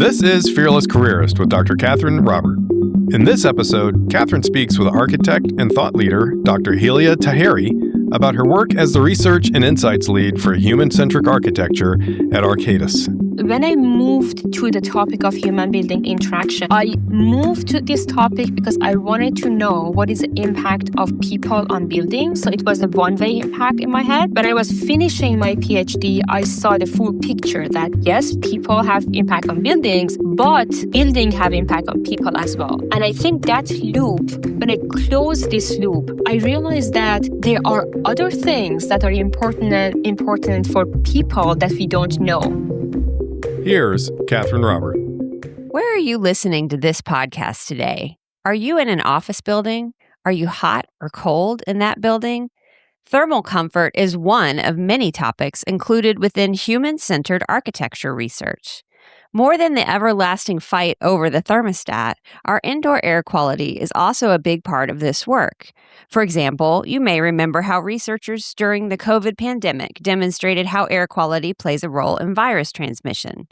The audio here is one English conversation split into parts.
This is Fearless Careerist with Dr. Catherine Robert. In this episode, Catherine speaks with architect and thought leader Dr. Helia Taheri about her work as the Research and Insights Lead for Human-Centric Architecture at Arcadis. When I moved to the topic of human-building interaction, I moved to this topic because I wanted to know what is the impact of people on buildings. So it was a one-way impact in my head. When I was finishing my PhD, I saw the full picture that yes, people have impact on buildings, but buildings have impact on people as well. And I think that loop, when I closed this loop, I realized that there are other things that are important for people that we don't know. Here's Catherine Robert. Where are you listening to this podcast today? Are you in an office building? Are you hot or cold in that building? Thermal comfort is one of many topics included within human-centered architecture research. More than the everlasting fight over the thermostat, our indoor air quality is also a big part of this work. For example, you may remember how researchers during the COVID pandemic demonstrated how air quality plays a role in virus transmission.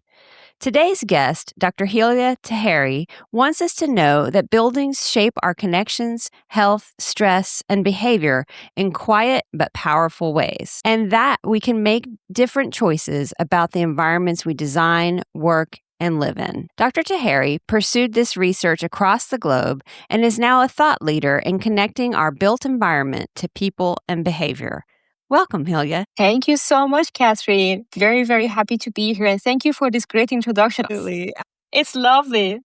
Today's guest, Dr. Helia Taheri, wants us to know that buildings shape our connections, health, stress, and behavior in quiet but powerful ways, and that we can make different choices about the environments we design, work, and live in. Dr. Taheri pursued this research across the globe and is now a thought leader in connecting our built environment to people and behavior. Welcome, Helia. Thank you so much, Catherine. Very, very happy to be here. And thank you for this great introduction. Absolutely. It's lovely.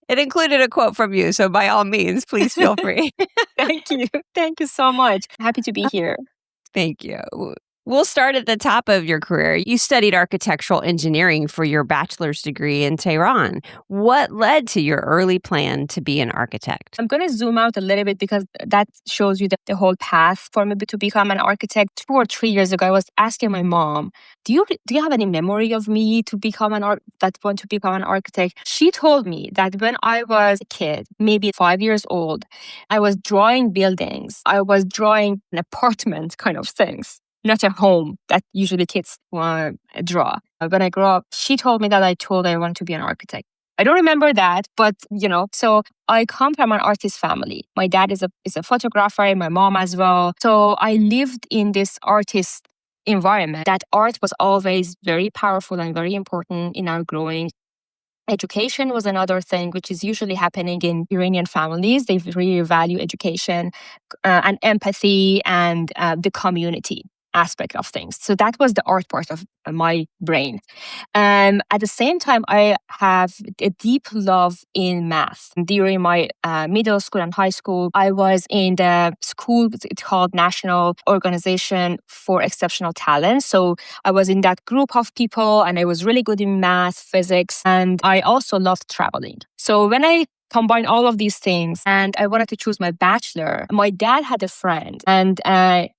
It included a quote from you, so by all means, please feel free. Thank you. Thank you so much. Happy to be here. Thank you. We'll start at the top of your career. You studied architectural engineering for your bachelor's degree in Tehran. What led to your early plan to be an architect? I'm going to zoom out a little bit because that shows you the whole path for me to become an architect. 2 or 3 years ago, I was asking my mom, do you have any memory of me to become that want to become an architect? She told me that when I was a kid, maybe 5 years old, I was drawing buildings. I was drawing an apartment kind of things. Not a home that usually kids draw. When I grew up, she told me that I want to be an architect. I don't remember that, but so I come from an artist family. My dad is a photographer, and my mom as well. So I lived in this artist environment. That art was always very powerful and very important in our growing. Education was another thing, which is usually happening in Iranian families. They really value education and empathy and the community aspect of things. So that was the art part of my brain. At the same time, I have a deep love in math. During my middle school and high school, I was in the school, it's called National Organization for Exceptional Talent. So I was in that group of people and I was really good in math, physics, and I also loved traveling. So when I combine all of these things and I wanted to choose my bachelor, my dad had a friend and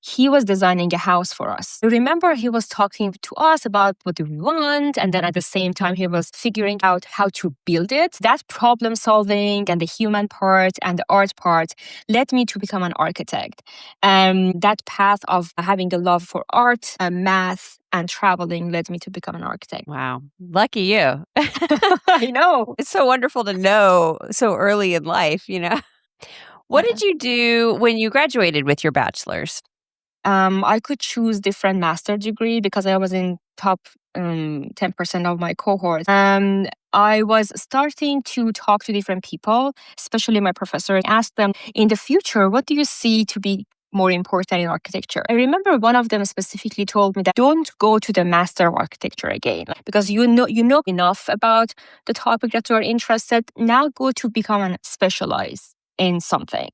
he was designing a house for us. I remember he was talking to us about what do we want, and then at the same time he was figuring out how to build it. That problem solving and the human part and the art part led me to become an architect. That path of having a love for art and math and traveling led me to become an architect. Wow. Lucky you. I know. It's so wonderful to know so early in life, What did you do when you graduated with your bachelor's? I could choose different master degree because I was in top 10% of my cohort. I was starting to talk to different people, especially my professor, and ask them, in the future, what do you see to be more important in architecture? I remember one of them specifically told me that don't go to the master of architecture again, because you know enough about the topic that you are interested. Now go to become a specialized in something.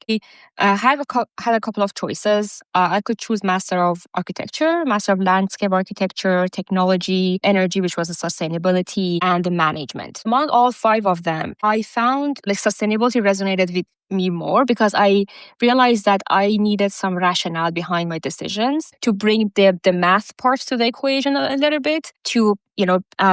I had a couple of choices. I could choose Master of Architecture, Master of Landscape Architecture, Technology, Energy, which was the sustainability, and the management. Among all 5 of them, I found sustainability resonated with me more because I realized that I needed some rationale behind my decisions to bring the math parts to the equation a little bit to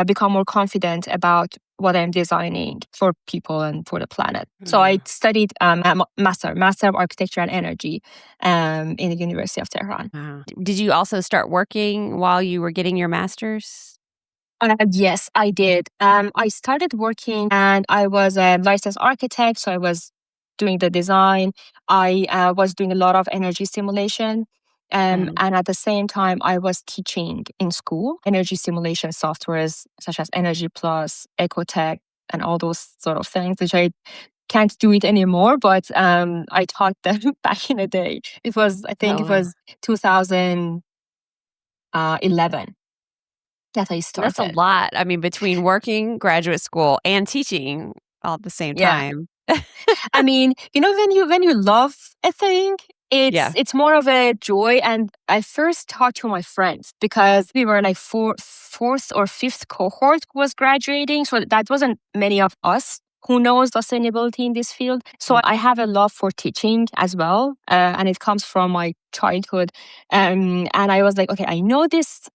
become more confident about what I'm designing for people and for the planet. So I studied Master of Architecture and Energy in the University of Tehran. Wow. Did you also start working while you were getting your master's? Yes, I did. I started working and I was a licensed architect. So I was doing the design. I was doing a lot of energy simulation. And at the same time, I was teaching in school energy simulation softwares such as Energy Plus, Ecotech, and all those sort of things, which I can't do it anymore. But I taught them back in the day. I think it was 2011 that I That's a started. lot. I mean, between working, graduate school, and teaching all at the same Yeah. time. I mean, when you love a thing, Yeah. it's more of a joy. And I first taught to my friends because we were like fourth or fifth cohort was graduating, so that wasn't many of us who knows sustainability in this field. So I have a love for teaching as well, and it comes from my childhood. And I was like, okay, I know this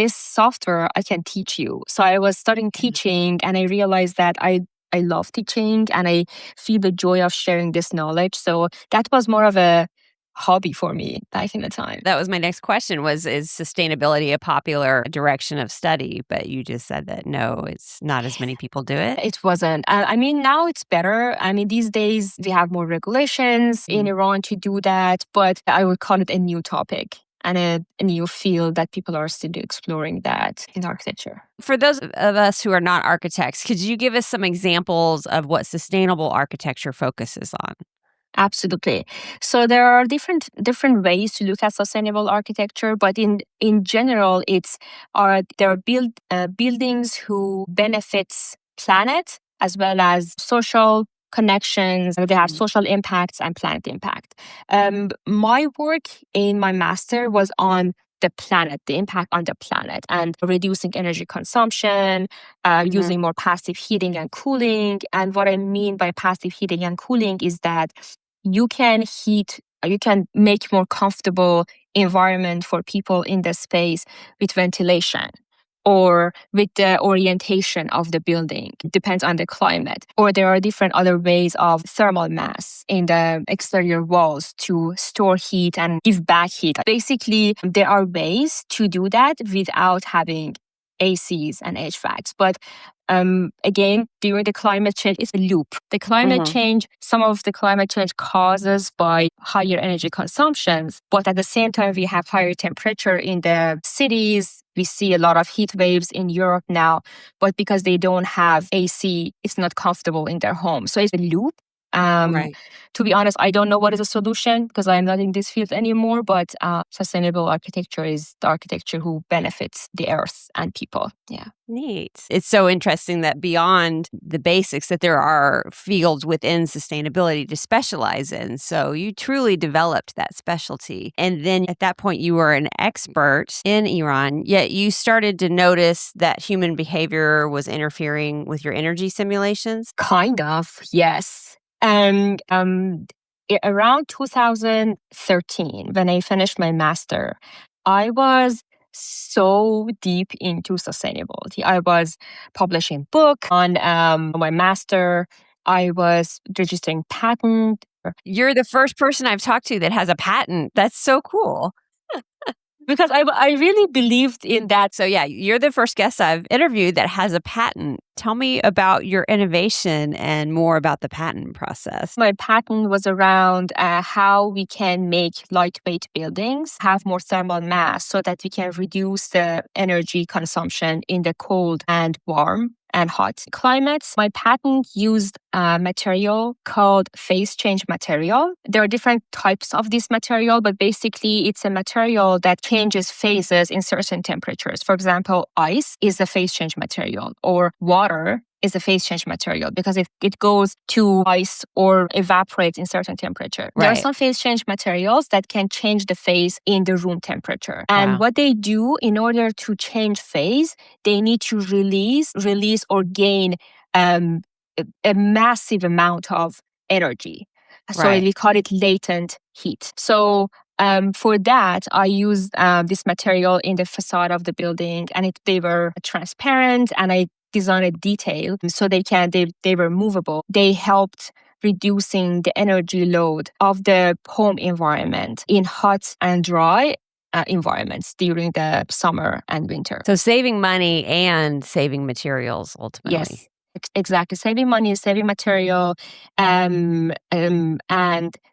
software I can teach you. So I was starting teaching and I realized that I love teaching and I feel the joy of sharing this knowledge. So that was more of a hobby for me back in the time. That was my next question is sustainability a popular direction of study? But you just said that no, it's not as many people do it. It wasn't. I mean, now it's better. I mean, these days we have more regulations in Iran to do that, but I would call it a new topic and a new field that people are still exploring that in architecture. For those of us who are not architects, could you give us some examples of what sustainable architecture focuses on? Absolutely. So there are different ways to look at sustainable architecture, but in general, there are buildings who benefits planet as well as social connections. They have social impacts and planet impact. My work in my master was on the planet, the impact on the planet, and reducing energy consumption, using more passive heating and cooling. And what I mean by passive heating and cooling is that you can make more comfortable environment for people in the space with ventilation or with the orientation of the building. It depends on the climate. Or there are different other ways of thermal mass in the exterior walls to store heat and give back heat. Basically, there are ways to do that without having ACs and HVACs. But again, during the climate change, it's a loop. The climate change, some of the climate change causes by higher energy consumptions, but at the same time, we have higher temperature in the cities. We see a lot of heat waves in Europe now, but because they don't have AC, it's not comfortable in their home. So it's a loop. To be honest, I don't know what is a solution because I'm not in this field anymore, but sustainable architecture is the architecture who benefits the earth and people. Yeah. Neat. It's so interesting that beyond the basics that there are fields within sustainability to specialize in. So you truly developed that specialty. And then at that point you were an expert in Iran, yet you started to notice that human behavior was interfering with your energy simulations? Kind of, yes. And around 2013, when I finished my master, I was so deep into sustainability. I was publishing book on my master. I was registering patent. You're the first person I've talked to that has a patent. That's so cool. Because I really believed in that. So yeah, you're the first guest I've interviewed that has a patent. Tell me about your innovation and more about the patent process. My patent was around how we can make lightweight buildings have more thermal mass so that we can reduce the energy consumption in the cold and warm and hot climates. My patent used a material called phase change material. There are different types of this material, but basically it's a material that changes phases in certain temperatures. For example, ice is a phase change material, or water is a phase change material because it goes to ice or evaporates in certain temperature. There are some phase change materials that can change the phase in the room temperature. And what they do in order to change phase, they need to release or gain a massive amount of energy. So we call it latent heat. So for that, I used this material in the facade of the building, and they were transparent, and I designed a detail so they were movable. They helped reducing the energy load of the home environment in hot and dry environments during the summer and winter. So saving money and saving materials ultimately. Yes, exactly. Saving money, saving material, and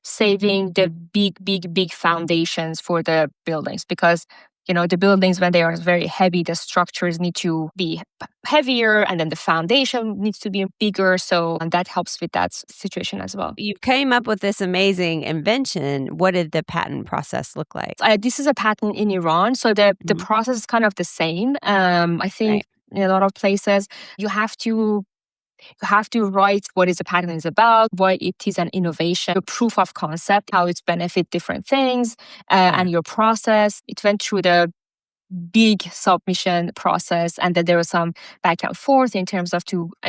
saving the big foundations for the buildings, because the buildings, when they are very heavy, the structures need to be heavier, and then the foundation needs to be bigger. So and that helps with that situation as well. You came up with this amazing invention. What did the patent process look like? This is a patent in Iran, so the process is kind of the same. I think in a lot of places you have to write what is the patent is about, why it is an innovation, a proof of concept, how it's benefit different things, and your process. It went through the big submission process, and then there was some back and forth in terms of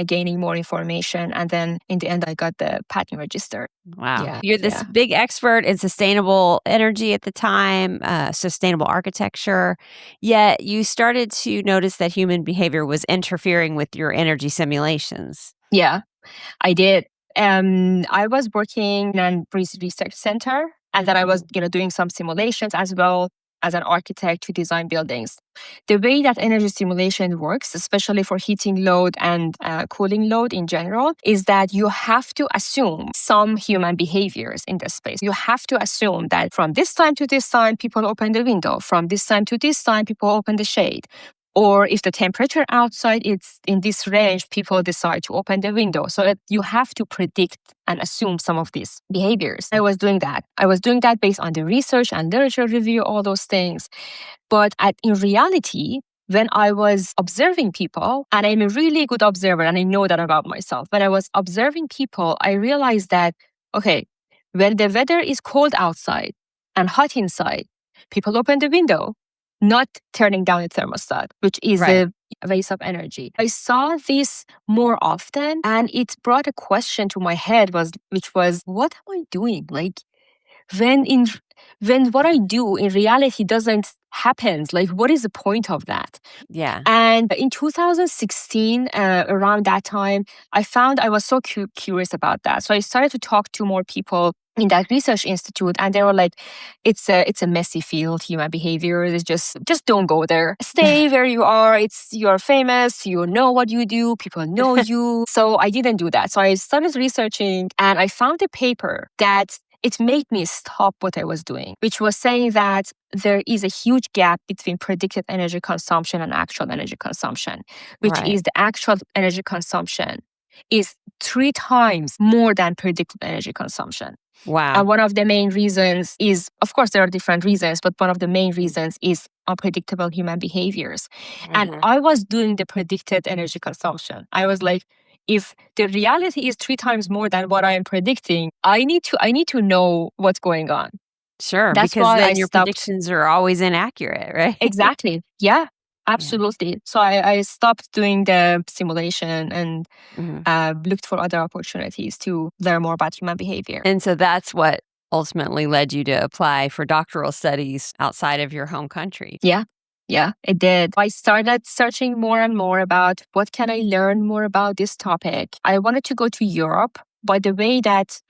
gaining more information, and then in the end I got the patent registered. Wow. You're this big expert in sustainable energy at the time, sustainable architecture, yet you started to notice that human behavior was interfering with your energy simulations. Yeah, I did. I was working in a research center, and then I was doing some simulations as well as an architect to design buildings. The way that energy simulation works, especially for heating load and cooling load in general, is that you have to assume some human behaviors in the space. You have to assume that from this time to this time, people open the window. From this time to this time, people open the shade. Or if the temperature outside is in this range, people decide to open the window. So you have to predict and assume some of these behaviors. I was doing that. Based on the research and literature review, all those things. But in reality, when I was observing people, and I'm a really good observer, and I know that about myself, when I was observing people, I realized that, okay, when the weather is cold outside and hot inside, people open the window, not turning down the thermostat, which is a waste of energy. I saw this more often, and it brought a question to my head, which was, what am I doing? Like, when what I do in reality doesn't happen, like, what is the point of that? Yeah. And in 2016, around that time, I found I was so curious about that. So I started to talk to more people in that research institute, and they were like, it's a messy field, human behavior is just don't go there, stay where you are. You're famous, you know what you do, people know you. So I didn't do that. So I started researching, and I found a paper that it made me stop what I was doing, which was saying that there is a huge gap between predicted energy consumption and actual energy consumption, which is the actual energy consumption is 3 times more than predicted energy consumption. Wow. And one of the main reasons is, of course, there are different reasons, but one of the main reasons is unpredictable human behaviors. And I was doing the predicted energy consumption. I was like, if the reality is 3 times more than what I am predicting, I need to know what's going on. Sure, That's because why then I your stopped. predictions are always inaccurate, right? Exactly. Yeah, absolutely. So I stopped doing the simulation and looked for other opportunities to learn more about human behavior. And so that's what ultimately led you to apply for doctoral studies outside of your home country. Yeah, it did. I started searching more and more about what can I learn more about this topic. I wanted to go to Europe. By the way that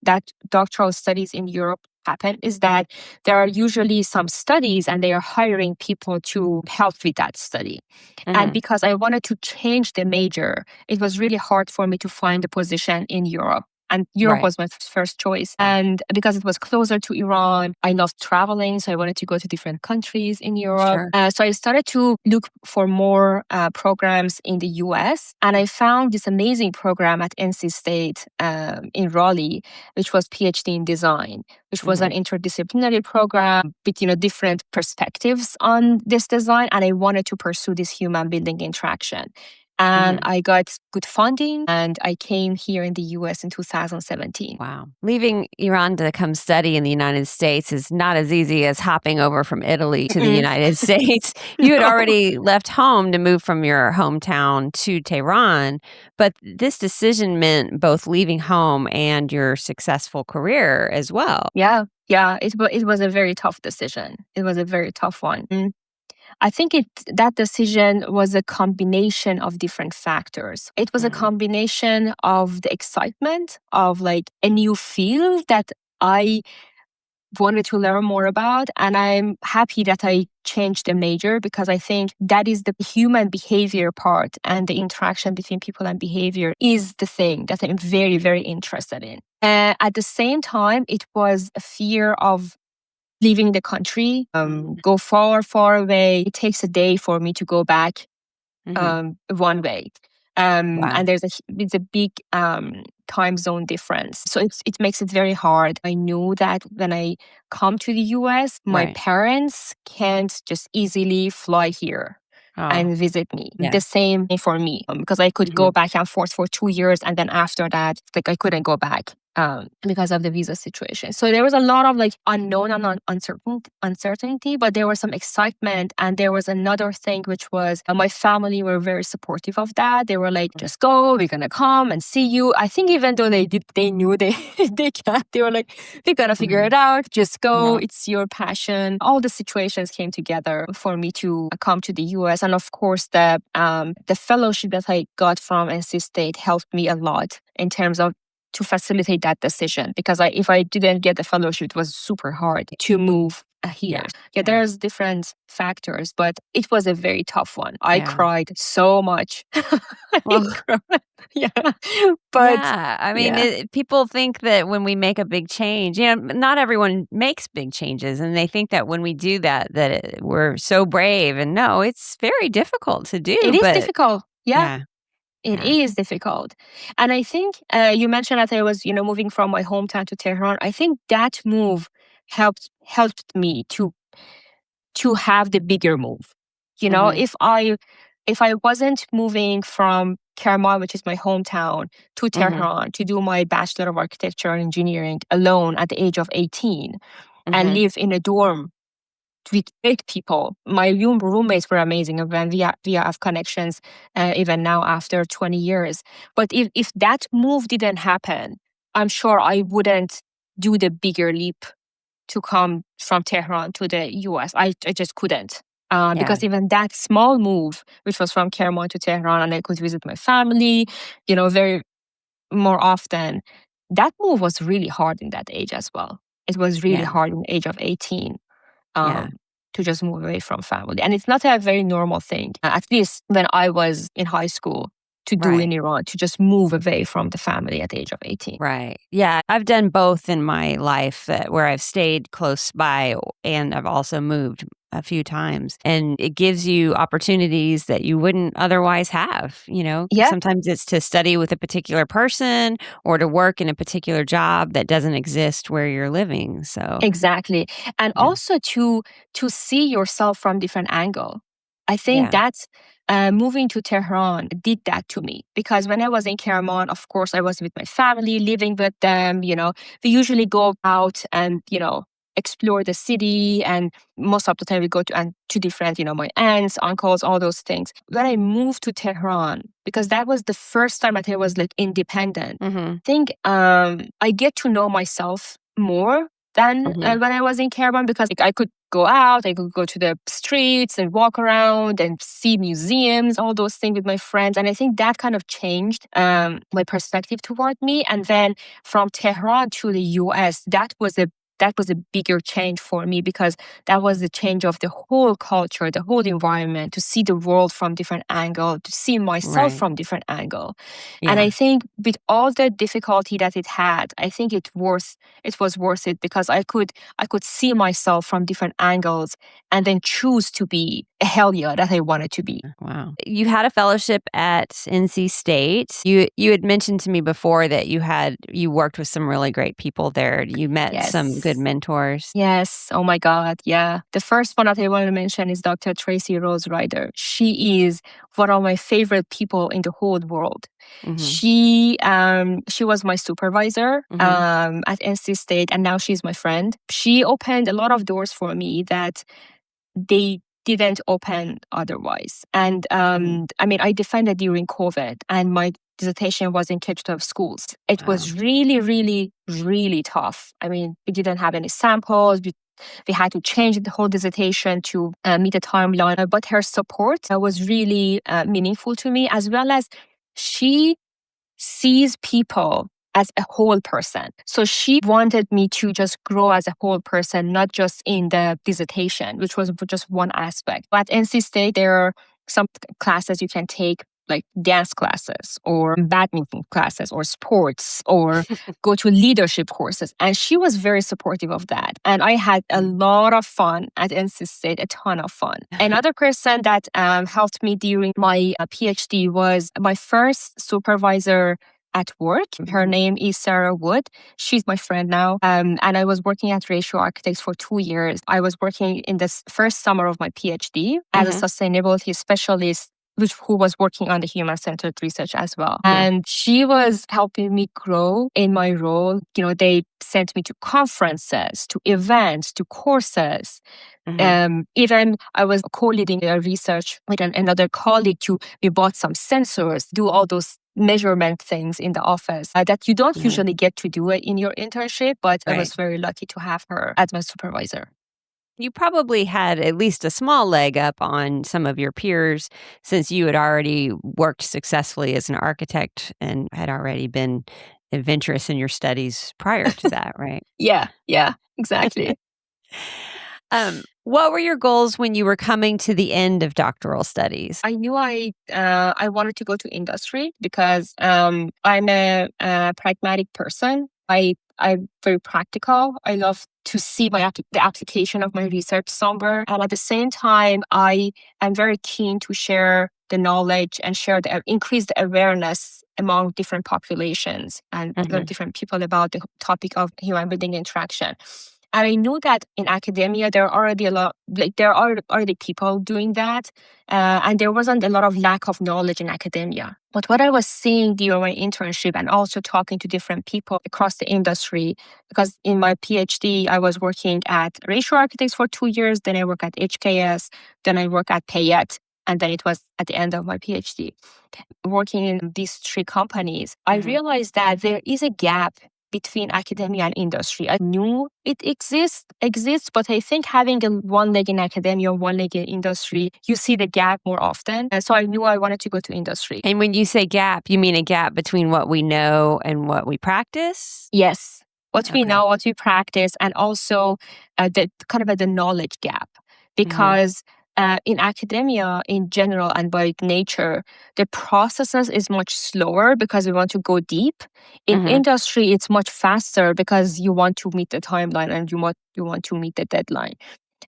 that doctoral studies in Europe happen is that there are usually some studies, and they are hiring people to help with that study. And because I wanted to change the major, it was really hard for me to find a position in Europe. And Europe was my first choice. And because it was closer to Iran, I loved traveling. So I wanted to go to different countries in Europe. So I started to look for more programs in the US. And I found this amazing program at NC State in Raleigh, which was PhD in design, which was an interdisciplinary program with different perspectives on this design. And I wanted to pursue this human building interaction. And I got good funding, and I came here in the US in 2017. Wow. Leaving Iran to come study in the United States is not as easy as hopping over from Italy to the United States. You had already left home to move from your hometown to Tehran, but this decision meant both leaving home and your successful career as well. Yeah, it was a very tough decision. It was a very tough one. I think that decision was a combination of different factors. It was a combination of the excitement of like a new field that I wanted to learn more about. And I'm happy that I changed the major because I think that is the human behavior part, and the interaction between people and behavior is the thing that I'm very, very interested in. At the same time, it was a fear of leaving the country, go far, far away. It takes a day for me to go back one way. Wow. And it's a big time zone difference. So it makes it very hard. I knew that when I come to the US, my Right. parents can't just easily fly here and visit me. Yeah. The same for me, because I could go back and forth for 2 years, and then after that, like I couldn't go back because of the visa situation. So there was a lot of like unknown and uncertainty, but there was some excitement. And there was another thing, which was my family were very supportive of that. They were like, just go, we're gonna come and see you. I think even though they knew they can't, they were like, we're gonna figure it out, just go, it's your passion. All the situations came together for me to come to the US. And of course, the fellowship that I got from NC State helped me a lot in terms of to facilitate that decision, because if I didn't get the fellowship, it was super hard to move here. Yeah, there's different factors, but it was a very tough one. I cried so much. Yeah. But I mean, people think that when we make a big change, not everyone makes big changes, and they think that when we do that we're so brave. And no, it's very difficult to do. It is difficult. Yeah. It Yeah. is difficult. And I think you mentioned that I was, moving from my hometown to Tehran. I think that move helped me to have the bigger move. If I wasn't moving from Kerman, which is my hometown, to Tehran to do my Bachelor of Architecture and Engineering alone at the age of 18 and live in a dorm with great people. My roommates were amazing, and we have connections even now after 20 years. But if that move didn't happen, I'm sure I wouldn't do the bigger leap to come from Tehran to the US. I just couldn't. Because even that small move, which was from Kerman to Tehran, and I could visit my family, very more often, that move was really hard in that age as well. It was really hard in the age of 18 to just move away from family. And it's not a very normal thing, at least when I was in high school, to do in Iran, to just move away from the family at the age of 18. Right. Yeah. I've done both in my life, where I've stayed close by, and I've also moved a few times. And it gives you opportunities that you wouldn't otherwise have. Yeah. Sometimes it's to study with a particular person or to work in a particular job that doesn't exist where you're living. So exactly. And also to see yourself from different angle. I think that's moving to Tehran did that to me, because when I was in Kerman, of course, I was with my family, living with them. We usually go out and, explore the city. And most of the time we go to different, my aunts, uncles, all those things. When I moved to Tehran, because that was the first time that I was like independent, I think I get to know myself more than when I was in Kerman, because I could go out, I could go to the streets and walk around and see museums, all those things with my friends. And I think that kind of changed my perspective toward me. And then from Tehran to the US, that was a bigger change for me, because that was the change of the whole culture, the whole environment, to see the world from different angle, to see myself from different angle. And I think with all the difficulty that it had, I think it was worth it, because I could see myself from different angles and then choose to be a Helia that I wanted to be. Wow. You had a fellowship at NC State. You had mentioned to me before that you worked with some really great people there. You met some good mentors. Yes. Oh my God. Yeah. The first one that I want to mention is Dr. Tracy Rose Ryder. She is one of my favorite people in the whole world. She was my supervisor at NC State, and now she's my friend. She opened a lot of doors for me that they didn't open otherwise. And I mean, I defended during COVID, and my dissertation was in K-12 schools. It was really, really, really tough. I mean, we didn't have any samples. We had to change the whole dissertation to meet the timeline. But her support was really meaningful to me, as well as she sees people as a whole person. So she wanted me to just grow as a whole person, not just in the dissertation, which was just one aspect. But at NC State, there are some classes you can take, like dance classes or badminton classes or sports or go to leadership courses. And she was very supportive of that. And I had a lot of fun at NC State, a ton of fun. Another person that helped me during my PhD was my first supervisor at work. Her name is Sarah Wood. She's my friend now. And I was working at Ratio Architects for 2 years. I was working in this first summer of my PhD as a sustainability specialist who was working on the human-centered research as well. And she was helping me grow in my role. They sent me to conferences, to events, to courses. Even I was co-leading a research with another colleague we bought some sensors, do all those measurement things in the office that you don't usually get to do it in your internship, but I was very lucky to have her as my supervisor. You probably had at least a small leg up on some of your peers since you had already worked successfully as an architect and had already been adventurous in your studies prior to that, right? Yeah, exactly. What were your goals when you were coming to the end of doctoral studies? I knew I wanted to go to industry because I'm a pragmatic person. I'm very practical. I love to see the application of my research somewhere. And at the same time, I am very keen to share the knowledge and increase the awareness among different populations and different people about the topic of human-building interaction. And I knew that in academia, there are already people doing that. And there wasn't a lot of lack of knowledge in academia. But what I was seeing during my internship and also talking to different people across the industry, because in my PhD, I was working at Ratio Architects for 2 years, then I worked at HKS, then I worked at Payette, and then it was at the end of my PhD. Working in these 3 companies, I realized that there is a gap between academia and industry. I knew it exists, but I think having one leg in academia, one leg in industry, you see the gap more often. And so I knew I wanted to go to industry. And when you say gap, you mean a gap between what we know and what we practice? Yes. What we know, what we practice, and also the kind of the knowledge gap. Because in academia in general and by nature, the processes is much slower because we want to go deep. In industry, it's much faster because you want to meet the timeline and you want to meet the deadline.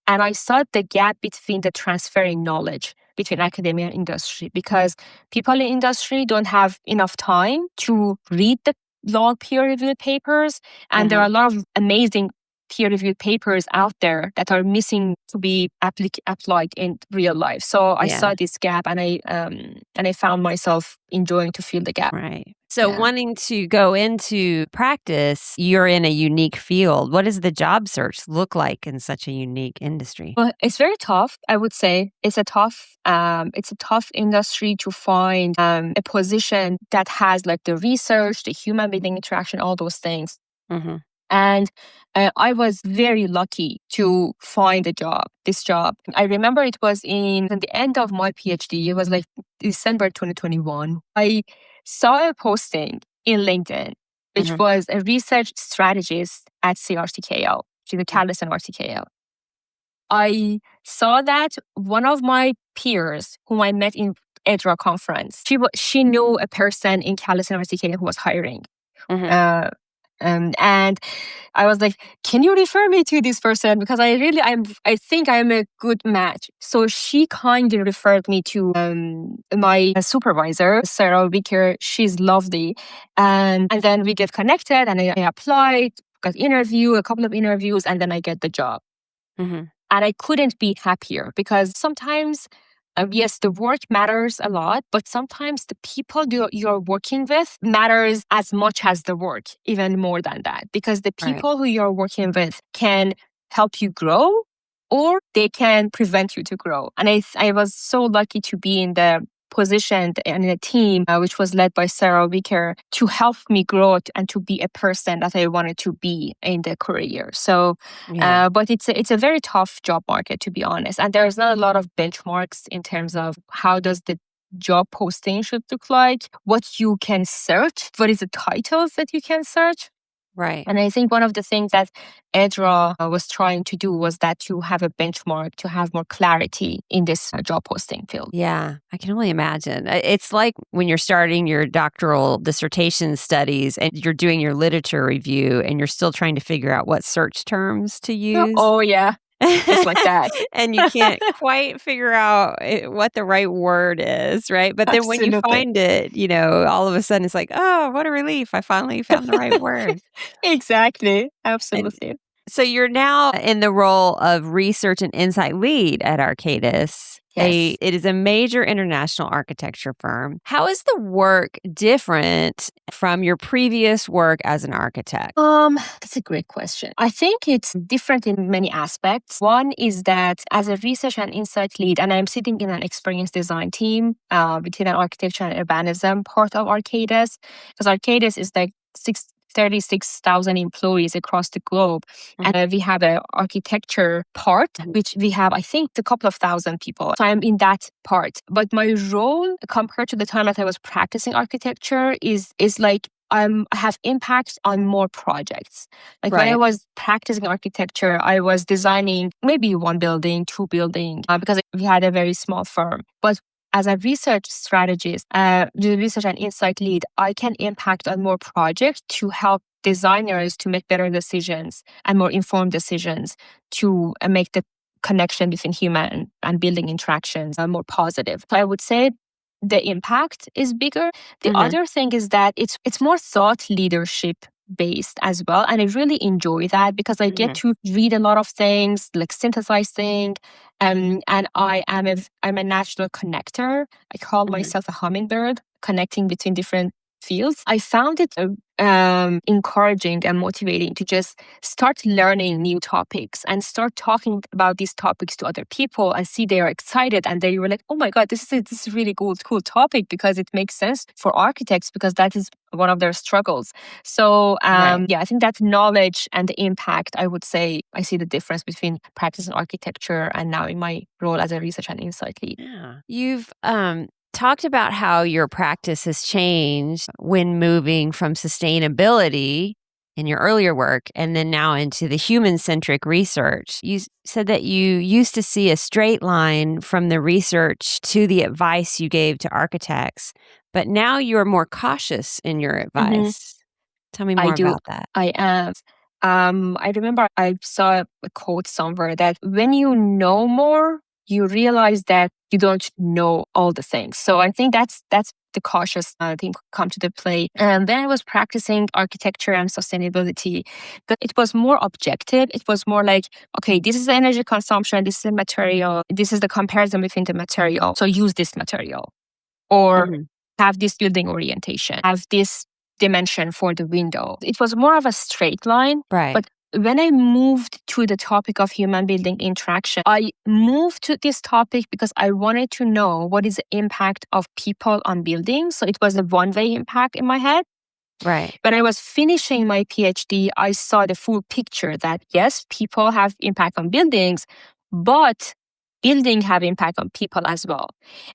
And I saw the gap between the transferring knowledge between academia and industry because people in industry don't have enough time to read the long peer-reviewed papers. And there are a lot of amazing peer-reviewed papers out there that are missing to be applied in real life. So I saw this gap and I found myself enjoying to fill the gap. Right. So wanting to go into practice, you're in a unique field. What does the job search look like in such a unique industry? Well, it's very tough, I would say. It's a tough industry to find a position that has like the research, the human building interaction, all those things. And I was very lucky to find this job. I remember it was in the end of my PhD. It was like December 2021. I saw a posting in LinkedIn, which was a research strategist at CRTKL, which is a Catalyst and RTKL. I saw that one of my peers whom I met in Ed.D conference, she knew a person in Catalyst and RTKL who was hiring. And I was like, can you refer me to this person? Because I think I'm a good match. So she kindly referred me to my supervisor, Sarah Wicker. She's lovely. And then we get connected and I applied, got a couple of interviews, and then I get the job. And I couldn't be happier because sometimes, yes, the work matters a lot, but sometimes the people you're working with matters as much as the work, even more than that. Because the people who you're working with can help you grow or they can prevent you to grow. And I was so lucky to be in the position and in a team which was led by Sarah Wicker to help me grow and to be a person that I wanted to be in the career. So, but it's a very tough job market, to be honest. And there's not a lot of benchmarks in terms of how does the job posting should look like, what you can search, what is the titles that you can search. Right. And I think one of the things that Ed.D was trying to do was that to have a benchmark, to have more clarity in this job posting field. Yeah, I can only imagine. It's like when you're starting your doctoral dissertation studies and you're doing your literature review and you're still trying to figure out what search terms to use. Oh, yeah. It's like that. And you can't quite figure out what the right word is, right? But then when you Absolutely. find it, all of a sudden it's like, oh, what a relief. I finally found the right word. Exactly. And Absolutely. so you're now in the role of research and insight lead at Arcadis. Yes. It is a major international architecture firm. How is the work different from your previous work as an architect? That's a great question. I think it's different in many aspects. One is that as a research and insight lead, and I'm sitting in an experience design team within an architecture and urbanism part of Arcadis, because Arcadis is like 36,000 employees across the globe. Mhm. And we have an architecture part, which we have, I think, a couple of thousand people. So I'm in that part. But my role compared to the time that I was practicing architecture is like I have impact on more projects. Like when I Right. was practicing architecture, I was designing maybe one building, two buildings, because we had a very small firm. But as a research strategist, the research and insight lead, I can impact on more projects to help designers to make better decisions and more informed decisions to make the connection between human and building interactions more positive. So I would say the impact is bigger. The Mhm. other thing is that it's more thought leadership based as well. And I really enjoy that because I get Mhm. to read a lot of things, like synthesize things. And I'm a natural connector. I call Mhm. myself a hummingbird, connecting between different fields. I found it encouraging and motivating to just start learning new topics and start talking about these topics to other people and see they are excited and they were like, oh my God, this is a really cool topic because it makes sense for architects because that is one of their struggles. So Right. yeah, I think that knowledge and the impact, I would say I see the difference between practice in architecture and now in my role as a research and insight lead. Yeah. You've talked about how your practice has changed when moving from sustainability in your earlier work and then now into the human centric research. You said that you used to see a straight line from the research to the advice you gave to architects, but now you're more cautious in your Mhm. advice. Tell me I more do. about that. I am. I remember I saw a quote somewhere that when you know more, you realize that you don't know all the things. So I think that's the cautious thing come to the play. And when I was practicing architecture and sustainability, that it was more objective. It was more like, okay, this is the energy consumption, this is the material, this is the comparison between the material. So use this material. Or Mhm. have this building orientation, have this dimension for the window. It was more of a straight line. Right. But when I moved to the topic of human building interaction, I moved to this topic because I wanted to know what is the impact of people on buildings. So it was a one-way impact in my head. Right. When I was finishing my PhD, I saw the full picture that yes, people have impact on buildings, but building have impact on people as well.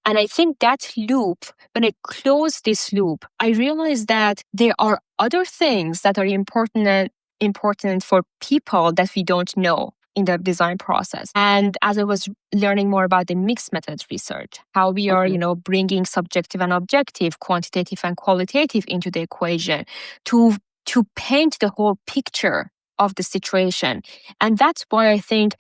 And I think that loop, when I close this loop, I realized that there are other things that are important for people that we don't know in the design process. And as I was learning more about the mixed methods research, how we are, Mhm. bringing subjective and objective, quantitative and qualitative into the equation to paint the whole picture of the situation. And that's why I think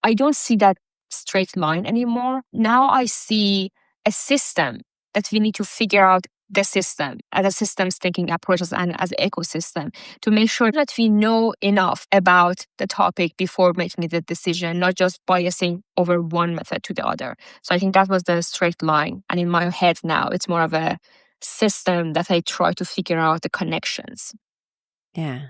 I don't see that straight line anymore. Now I see a system that we need to figure out the system as a systems thinking approaches and as an ecosystem to make sure that we know enough about the topic before making the decision, not just biasing over one method to the other. So I think that was the straight line. And in my head now, it's more of a system that I try to figure out the connections. Yeah.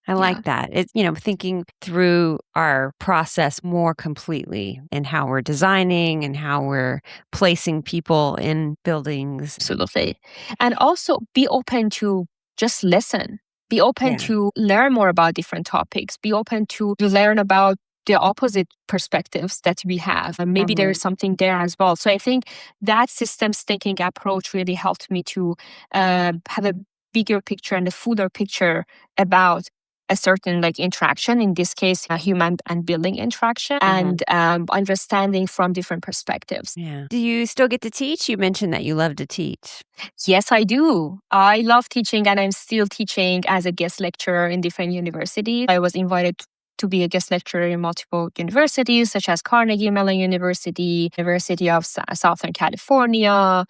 I Yeah, like that. It's, thinking through our process more completely and how we're designing and how we're placing people in buildings. absolutely. And also be open to just listen. Be open Yeah. to learn more about different topics. Be open to learn about the opposite perspectives that we have. And maybe there is something there as well. So I think that systems thinking approach really helped me to have a bigger picture and a fuller picture about a certain interaction, in this case, a human and building interaction, and understanding from different perspectives. Yeah. Do you still get to teach? You mentioned that you love to teach. Yes, I do. I love teaching, and I'm still teaching as a guest lecturer in different universities. I was invited to be a guest lecturer in multiple universities, such as Carnegie Mellon University, University of Southern California,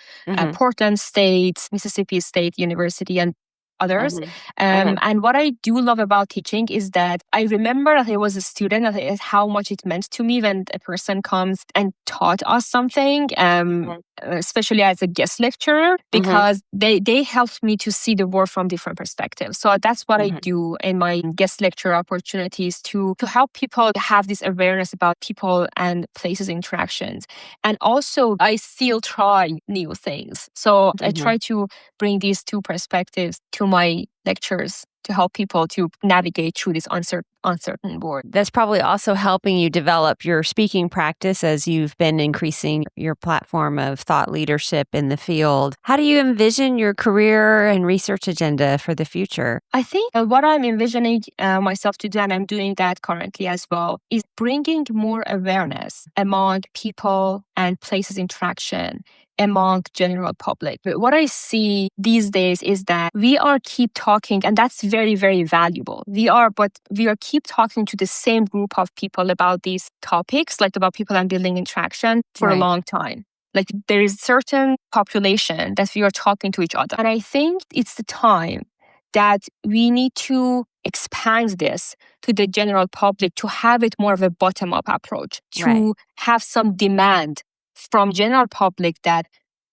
Portland State, Mississippi State University, and others. And what I do love about teaching is that I remember that I was a student, how much it meant to me when a person comes and taught us something, especially as a guest lecturer, because they helped me to see the world from different perspectives. So that's what I do in my guest lecture opportunities to help people have this awareness about people and places interactions. And also, I still try new things. So I try to bring these two perspectives to my lectures to help people to navigate through this uncertain world. That's probably also helping you develop your speaking practice as you've been increasing your platform of thought leadership in the field. How do you envision your career and research agenda for the future? I think what I'm envisioning myself to do, and I'm doing that currently as well, is bringing more awareness among people and places interaction among general public. But what I see these days is that we are keep talking, and that's very, very valuable. We are keep talking to the same group of people about these topics, like about people and building interaction for a long time. Like there is certain population that we are talking to each other. And I think it's the time that we need to expand this to the general public, to have it more of a bottom-up approach, to have some demand from general public that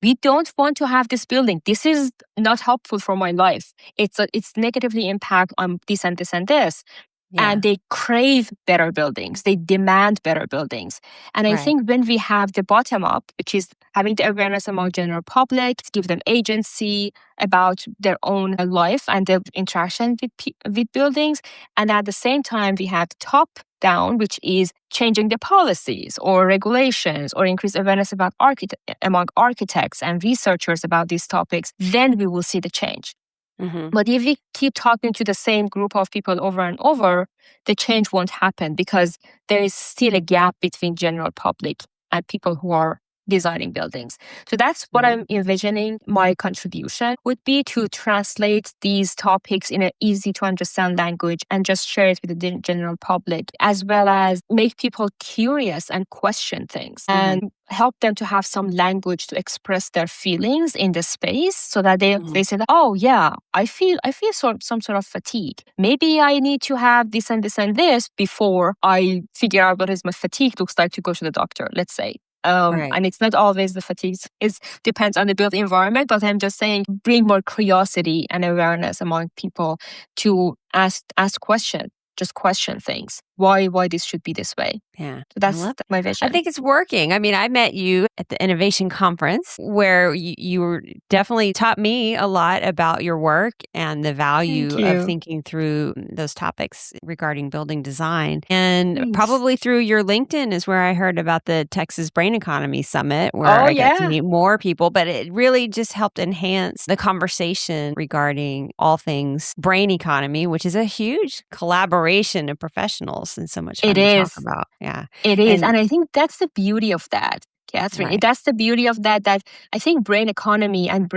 we don't want to have this building. This is not helpful for my life. It's negatively impact on this and this and this. Yeah. And they crave better buildings. They demand better buildings. And I think when we have the bottom up, which is having the awareness among general public, give them agency about their own life and their interaction with buildings. And at the same time, we have the top down, which is changing the policies or regulations or increase awareness about among architects and researchers about these topics, then we will see the change. But if we keep talking to the same group of people over and over, the change won't happen because there is still a gap between general public and people who are designing buildings. So that's what I'm envisioning my contribution would be, to translate these topics in an easy to understand language and just share it with the general public, as well as make people curious and question things and help them to have some language to express their feelings in the space, so that they say, oh yeah, I feel some sort of fatigue. Maybe I need to have this and this and this before I figure out what is my fatigue looks like to go to the doctor, let's say. And it's not always the fatigue. It depends on the built environment, but I'm just saying bring more curiosity and awareness among people to ask questions, just question things. Why this should be this way. Yeah. So that's my vision. I think it's working. I mean, I met you at the Innovation Conference where you definitely taught me a lot about your work and the value of thinking through those topics regarding building design. And probably through your LinkedIn is where I heard about the Texas Brain Economy Summit, where I got to meet more people. But it really just helped enhance the conversation regarding all things brain economy, which is a huge collaboration of professionals and so much fun to talk about. Yeah. It is. And I think that's the beauty of that, Catherine. Right. That's the beauty of that I think brain economy and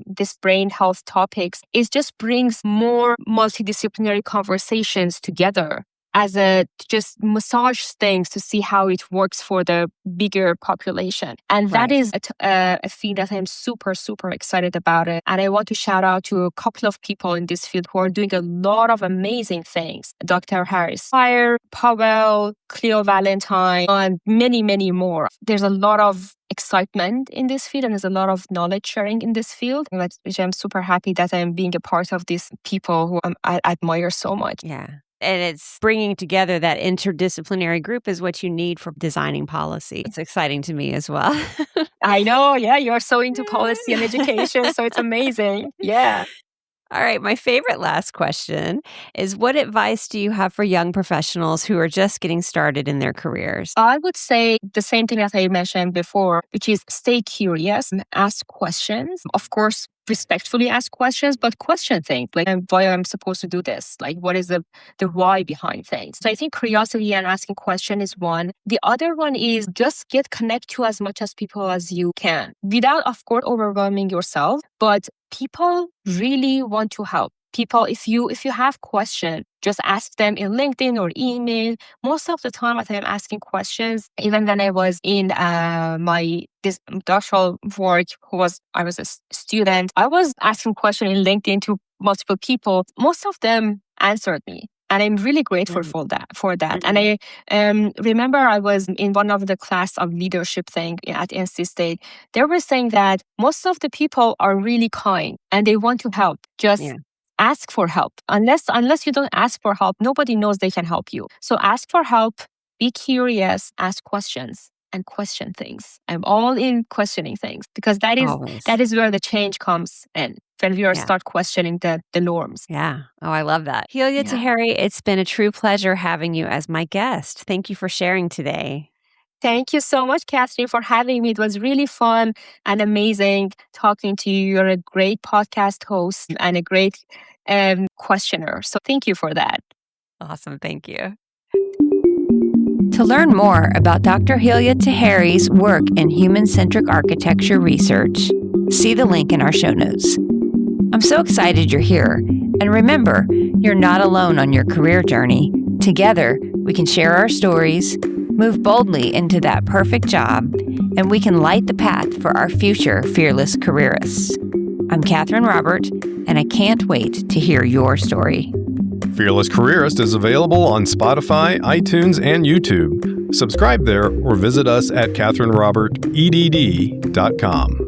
this brain health topics, it just brings more multidisciplinary conversations together as just massage things to see how it works for the bigger population. And that is a field that I'm super, super excited about it. And I want to shout out to a couple of people in this field who are doing a lot of amazing things. Dr. Harris Fire, Powell, Cleo Valentine, and many, many more. There's a lot of excitement in this field and there's a lot of knowledge sharing in this field, which I'm super happy that I'm being a part of these people who I admire so much. Yeah. And it's bringing together that interdisciplinary group is what you need for designing policy. It's exciting to me as well. I know. Yeah. You're so into policy and education. So it's amazing. Yeah. All right. My favorite last question is, what advice do you have for young professionals who are just getting started in their careers? I would say the same thing that I mentioned before, which is stay curious and ask questions. Of course, respectfully ask questions, but question things like why I'm supposed to do this? Like what is the why behind things? So I think curiosity and asking question is one. The other one is just connect to as much as people as you can without, of course, overwhelming yourself. But people really want to help. People, if you have questions, just ask them in LinkedIn or email. Most of the time, I'm asking questions. Even when I was in this doctoral work, I was a student, I was asking questions in LinkedIn to multiple people. Most of them answered me. And I'm really grateful for that. And I remember I was in one of the class of leadership thing at NC State. They were saying that most of the people are really kind and they want to help. Just ask for help. Unless you don't ask for help, nobody knows they can help you. So ask for help, be curious, ask questions, and question things. I'm all in questioning things because that is where the change comes in. When we start questioning the norms. Yeah. Oh, I love that. Helia Taheri, it's been a true pleasure having you as my guest. Thank you for sharing today. Thank you so much, Catherine, for having me. It was really fun and amazing talking to you. You're a great podcast host and a great questioner. So thank you for that. Awesome. Thank you. To learn more about Dr. Helia Taheri's work in human-centric architecture research, see the link in our show notes. I'm so excited you're here. And remember, you're not alone on your career journey. Together, we can share our stories, move boldly into that perfect job, and we can light the path for our future fearless careerists. I'm Catherine Robert, and I can't wait to hear your story. Fearless Careerist is available on Spotify, iTunes, and YouTube. Subscribe there or visit us at CatherineRobertEDD.com.